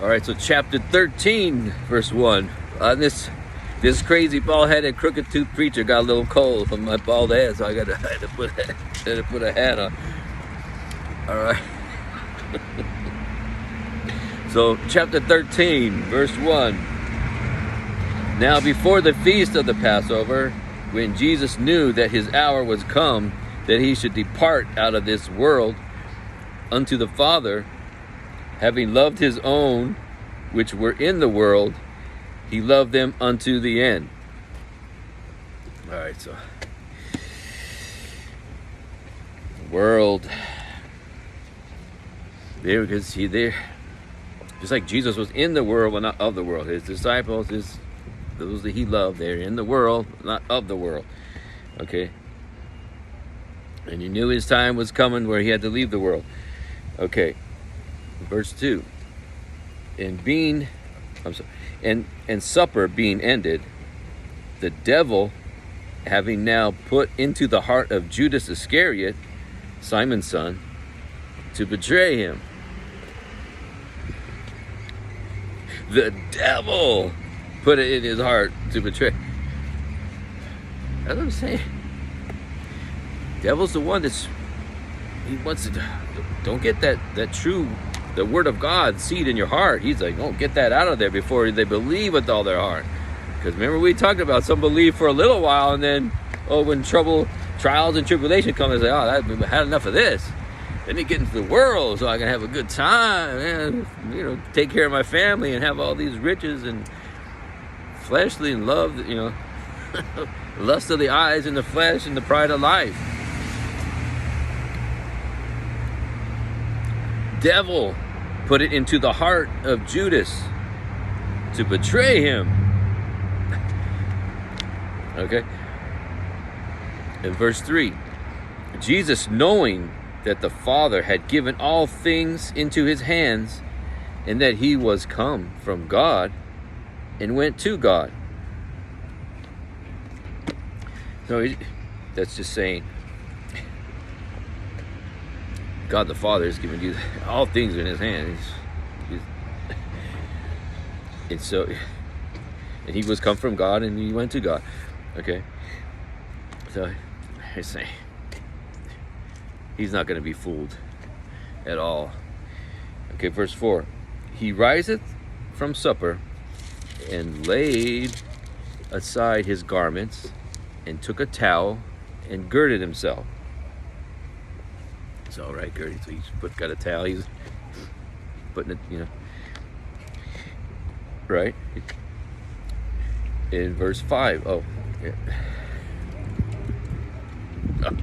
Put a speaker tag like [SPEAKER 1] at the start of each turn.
[SPEAKER 1] All right, so chapter 13, verse 1. This crazy bald-headed, crooked-toothed preacher got a little cold from my bald head, so I had to put a hat on. All right. So chapter 13, verse 1. Now before the feast of the Passover, when Jesus knew that his hour was come, that he should depart out of this world unto the Father, having loved his own which were in the world, he loved them unto the end. All right, so world. There, because just like Jesus was in the world, but not of the world. His disciples, those that he loved, they're in the world, not of the world. Okay. And he knew his time was coming where he had to leave the world. Okay. Verse 2. And supper being ended, the devil, having now put into the heart of Judas Iscariot, Simon's son, to betray him. The devil put it in his heart to betray. That's what I'm saying. Devil's the one he wants to, don't get that true, the word of God seed in your heart. He's like, oh, get that out of there before they believe with all their heart. Because remember we talked about some believe for a little while, and then, when trials and tribulation come, they say, I've had enough of this. Then they get into the world so I can have a good time and, take care of my family and have all these riches and fleshly and love, lust of the eyes and the flesh and the pride of life. Devil put it into the heart of Judas to betray him. Okay. In verse 3, Jesus, knowing that the Father had given all things into his hands, and that he was come from God and went to God. So that's just saying God the Father has given you all things in his hand. And he was come from God and he went to God. Okay. So I say he's not going to be fooled at all. Okay, verse 4. He riseth from supper and laid aside his garments and took a towel and girded himself. It's all right, girded. So he's got a towel. He's putting it, right? In verse 5. Oh, yeah. Oh,